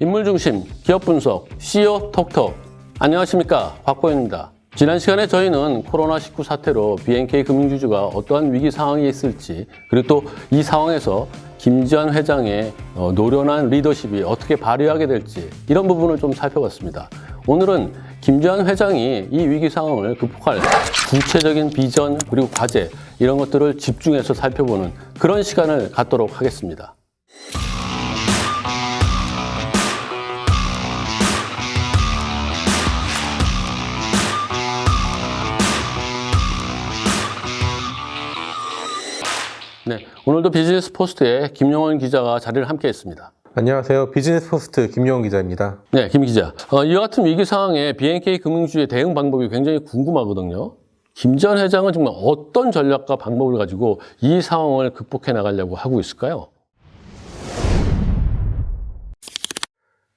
인물중심 기업 분석 CEO 톡톡. 안녕하십니까, 곽보현입니다. 지난 시간에 저희는 코로나19 사태로 BNK 금융주주가 어떠한 위기 상황에 있을지, 그리고 또 이 상황에서 김지환 회장의 노련한 리더십이 어떻게 발휘하게 될지, 이런 부분을 좀 살펴봤습니다. 오늘은 김지환 회장이 이 위기 상황을 극복할 구체적인 비전 그리고 과제, 이런 것들을 집중해서 살펴보는 그런 시간을 갖도록 하겠습니다. 네, 오늘도 비즈니스 포스트에 김용원 기자가 자리를 함께 했습니다. 안녕하세요. 비즈니스 포스트 김용원 기자입니다. 네, 김 기자. 이와 같은 위기 상황에 BNK 금융주의 대응 방법이 굉장히 궁금하거든요. 김지환 회장은 정말 어떤 전략과 방법을 가지고 이 상황을 극복해 나가려고 하고 있을까요?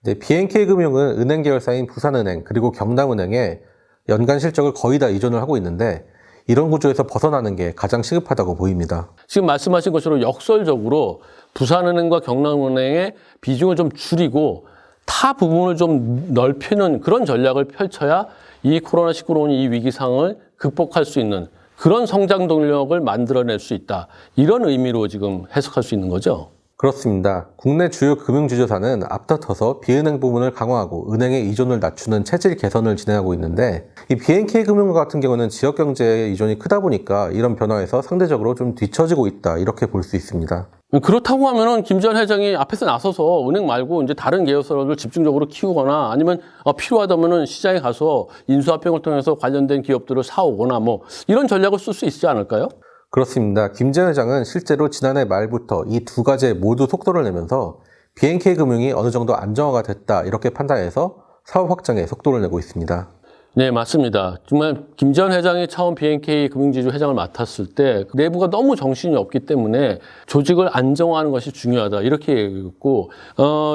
네, BNK 금융은 은행 계열사인 부산은행 그리고 경남은행에 연간 실적을 거의 다 이전을 하고 있는데, 이런 구조에서 벗어나는 게 가장 시급하다고 보입니다. 지금 말씀하신 것처럼 역설적으로 부산은행과 경남은행의 비중을 좀 줄이고 타 부분을 좀 넓히는 그런 전략을 펼쳐야 이 코로나19로 온 이 위기 상황을 극복할 수 있는 그런 성장 동력을 만들어낼 수 있다. 이런 의미로 지금 해석할 수 있는 거죠? 그렇습니다. 국내 주요 금융주주사는 앞다퉈서 비은행 부분을 강화하고 은행의 이존을 낮추는 체질 개선을 진행하고 있는데, 이 BNK 금융 같은 경우는 지역 경제의 이존이 크다 보니까 이런 변화에서 상대적으로 좀 뒤처지고 있다, 이렇게 볼 수 있습니다. 그렇다고 하면은 김지환 회장이 앞에서 나서서 은행 말고 이제 다른 계열사를 집중적으로 키우거나, 아니면 필요하다면은 시장에 가서 인수합병을 통해서 관련된 기업들을 사오거나 뭐 이런 전략을 쓸 수 있지 않을까요? 그렇습니다. 김지환 회장은 실제로 지난해 말부터 이 두 가지에 모두 속도를 내면서 BNK 금융이 어느 정도 안정화가 됐다, 이렇게 판단해서 사업 확장에 속도를 내고 있습니다. 네, 맞습니다. 정말 김지환 회장이 처음 BNK 금융지주 회장을 맡았을 때 내부가 너무 정신이 없기 때문에 조직을 안정화하는 것이 중요하다, 이렇게 얘기했고,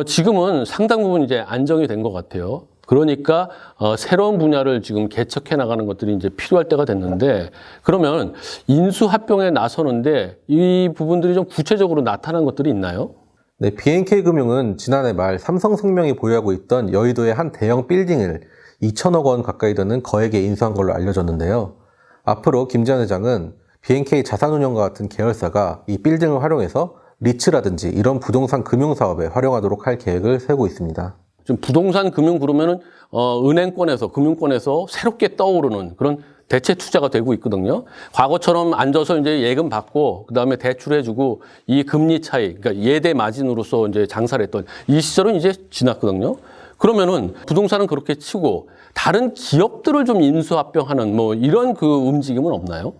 지금은 상당 부분 이제 안정이 된 것 같아요. 그러니까 새로운 분야를 지금 개척해 나가는 것들이 이제 필요할 때가 됐는데, 그러면 인수합병에 나서는데 이 부분들이 좀 구체적으로 나타난 것들이 있나요? 네, BNK 금융은 지난해 말 삼성생명이 보유하고 있던 여의도의 한 대형 빌딩을 2천억 원 가까이 드는 거액에 인수한 걸로 알려졌는데요. 앞으로 김지환 회장은 BNK 자산운용과 같은 계열사가 이 빌딩을 활용해서 리츠라든지 이런 부동산 금융 사업에 활용하도록 할 계획을 세우고 있습니다. 좀 부동산 금융 그러면은 은행권에서, 금융권에서 새롭게 떠오르는 그런 대체 투자가 되고 있거든요. 과거처럼 앉아서 이제 예금 받고 그다음에 대출해주고 이 금리 차이, 그러니까 예대 마진으로서 이제 장사를 했던 이 시절은 이제 지났거든요. 그러면은 부동산은 그렇게 치고 다른 기업들을 좀 인수합병하는 뭐 이런 그 움직임은 없나요?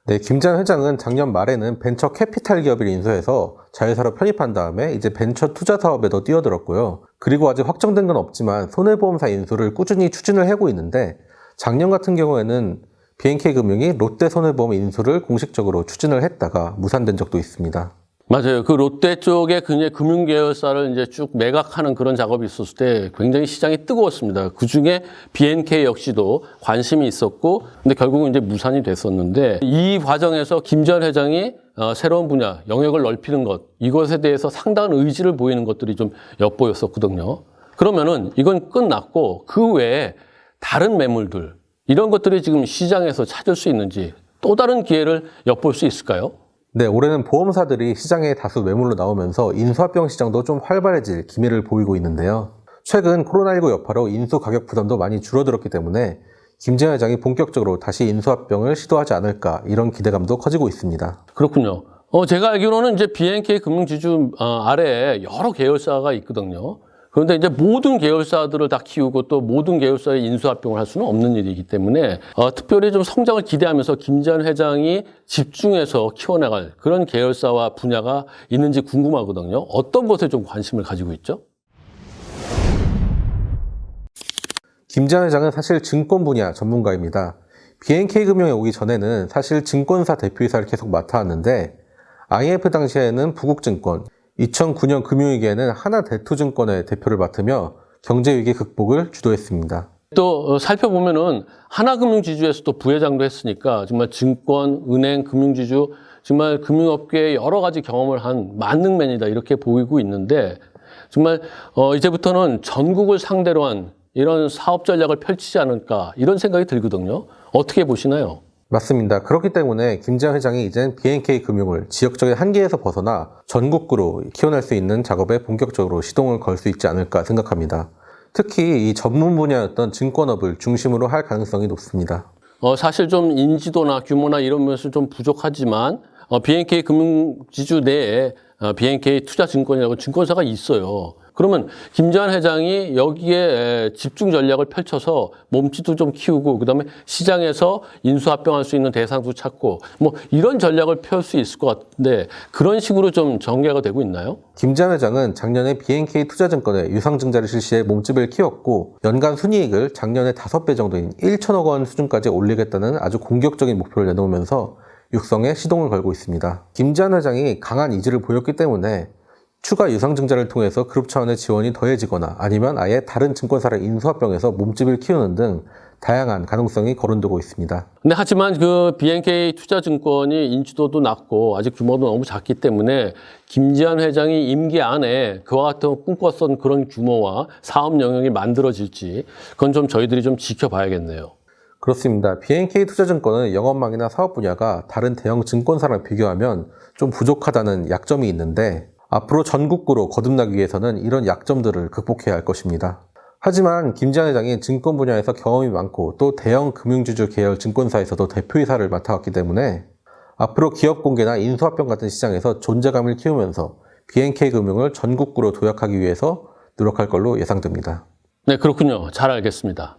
네, 김지환 회장은 작년 말에는 벤처 캐피탈 기업을 인수해서 자회사로 편입한 다음에 이제 벤처 투자 사업에도 뛰어들었고요. 그리고 아직 확정된 건 없지만 손해보험사 인수를 꾸준히 추진을 하고 있는데, 작년 같은 경우에는 BNK 금융이 롯데 손해보험 인수를 공식적으로 추진을 했다가 무산된 적도 있습니다. 맞아요. 그 롯데 쪽에 그냥 금융계열사를 이제 쭉 매각하는 그런 작업이 있었을 때 굉장히 시장이 뜨거웠습니다. 그 중에 BNK 역시도 관심이 있었고, 근데 결국은 이제 무산이 됐었는데, 이 과정에서 김지환 회장이 새로운 분야, 영역을 넓히는 것, 이것에 대해서 상당한 의지를 보이는 것들이 좀 엿보였었거든요. 그러면은 이건 끝났고, 그 외에 다른 매물들, 이런 것들이 지금 시장에서 찾을 수 있는지, 또 다른 기회를 엿볼 수 있을까요? 네, 올해는 보험사들이 시장에 다수 매물로 나오면서 인수합병 시장도 좀 활발해질 기미를 보이고 있는데요. 최근 코로나19 여파로 인수 가격 부담도 많이 줄어들었기 때문에 김지환 회장이 본격적으로 다시 인수합병을 시도하지 않을까, 이런 기대감도 커지고 있습니다. 그렇군요. 제가 알기로는 이제 BNK 금융지주 아래에 여러 계열사가 있거든요. 그런데 이제 모든 계열사들을 다 키우고 또 모든 계열사의 인수합병을 할 수는 없는 일이기 때문에 특별히 좀 성장을 기대하면서 김지환 회장이 집중해서 키워나갈 그런 계열사와 분야가 있는지 궁금하거든요. 어떤 것에 좀 관심을 가지고 있죠? 김지환 회장은 사실 증권 분야 전문가입니다. BNK 금융에 오기 전에는 사실 증권사 대표이사를 계속 맡아왔는데, IMF 당시에는 부국증권, 2009년 금융위기에는 하나대투증권의 대표를 맡으며 경제위기 극복을 주도했습니다. 또 살펴보면은 하나금융지주에서도 부회장도 했으니까 정말 증권, 은행, 금융지주 정말 금융업계에 여러 가지 경험을 한 만능맨이다 이렇게 보이고 있는데 정말 이제부터는 전국을 상대로 한 이런 사업 전략을 펼치지 않을까 이런 생각이 들거든요. 어떻게 보시나요? 맞습니다. 그렇기 때문에 김재환 회장이 이젠 BNK 금융을 지역적인 한계에서 벗어나 전국구로 키워낼 수 있는 작업에 본격적으로 시동을 걸 수 있지 않을까 생각합니다. 특히 이 전문 분야였던 증권업을 중심으로 할 가능성이 높습니다. 사실 좀 인지도나 규모나 이런 면에서 좀 부족하지만 BNK 금융지주 내에 BNK 투자증권이라고 증권사가 있어요. 그러면 김재환 회장이 여기에 집중 전략을 펼쳐서 몸집도 좀 키우고 그다음에 시장에서 인수합병할 수 있는 대상도 찾고 뭐 이런 전략을 펼 수 있을 것 같은데 그런 식으로 좀 전개가 되고 있나요? 김재환 회장은 작년에 BNK 투자증권에 유상증자를 실시해 몸집을 키웠고 연간 순이익을 작년에 5배 정도인 1천억 원 수준까지 올리겠다는 아주 공격적인 목표를 내놓으면서 육성에 시동을 걸고 있습니다. 김재환 회장이 강한 의지를 보였기 때문에 추가 유상증자를 통해서 그룹 차원의 지원이 더해지거나 아니면 아예 다른 증권사를 인수합병해서 몸집을 키우는 등 다양한 가능성이 거론되고 있습니다. 근데 하지만 그 BNK 투자증권이 인지도도 낮고 아직 규모도 너무 작기 때문에 김재환 회장이 임기 안에 그와 같은 꿈꿨던 그런 규모와 사업 영역이 만들어질지 그건 좀 저희들이 좀 지켜봐야겠네요. 그렇습니다. BNK 투자증권은 영업망이나 사업 분야가 다른 대형 증권사랑 비교하면 좀 부족하다는 약점이 있는데 앞으로 전국구로 거듭나기 위해서는 이런 약점들을 극복해야 할 것입니다. 하지만 김재환 회장이 증권 분야에서 경험이 많고 또 대형 금융주주 계열 증권사에서도 대표이사를 맡아왔기 때문에 앞으로 기업 공개나 인수합병 같은 시장에서 존재감을 키우면서 BNK 금융을 전국구로 도약하기 위해서 노력할 걸로 예상됩니다. 네, 그렇군요. 잘 알겠습니다.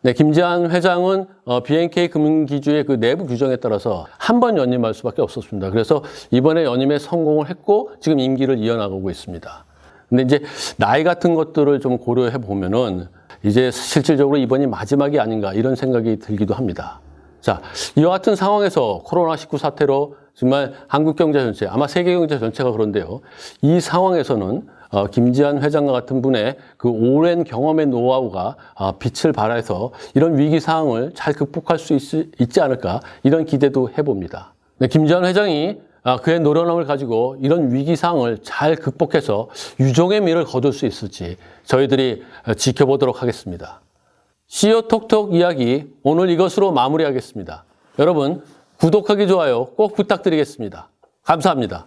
네, 김재환 회장은 BNK 금융기주의 그 내부 규정에 따라서 한 번 연임할 수밖에 없었습니다. 그래서 이번에 연임에 성공을 했고 지금 임기를 이어나가고 있습니다. 근데 이제 나이 같은 것들을 좀 고려해 보면은 이제 실질적으로 이번이 마지막이 아닌가 이런 생각이 들기도 합니다. 자, 이와 같은 상황에서 코로나19 사태로 정말 한국 경제 전체, 아마 세계 경제 전체가 그런데요. 이 상황에서는 김재환 회장과 같은 분의 그 오랜 경험의 노하우가 빛을 발해서 이런 위기 상황을 잘 극복할 수 있지 않을까 이런 기대도 해봅니다. 네, 김재환 회장이 그의 노련함을 가지고 이런 위기 상황을 잘 극복해서 유종의 미를 거둘 수 있을지 저희들이 지켜보도록 하겠습니다. CEO 톡톡 이야기 오늘 이것으로 마무리하겠습니다. 여러분 구독하기, 좋아요 꼭 부탁드리겠습니다. 감사합니다.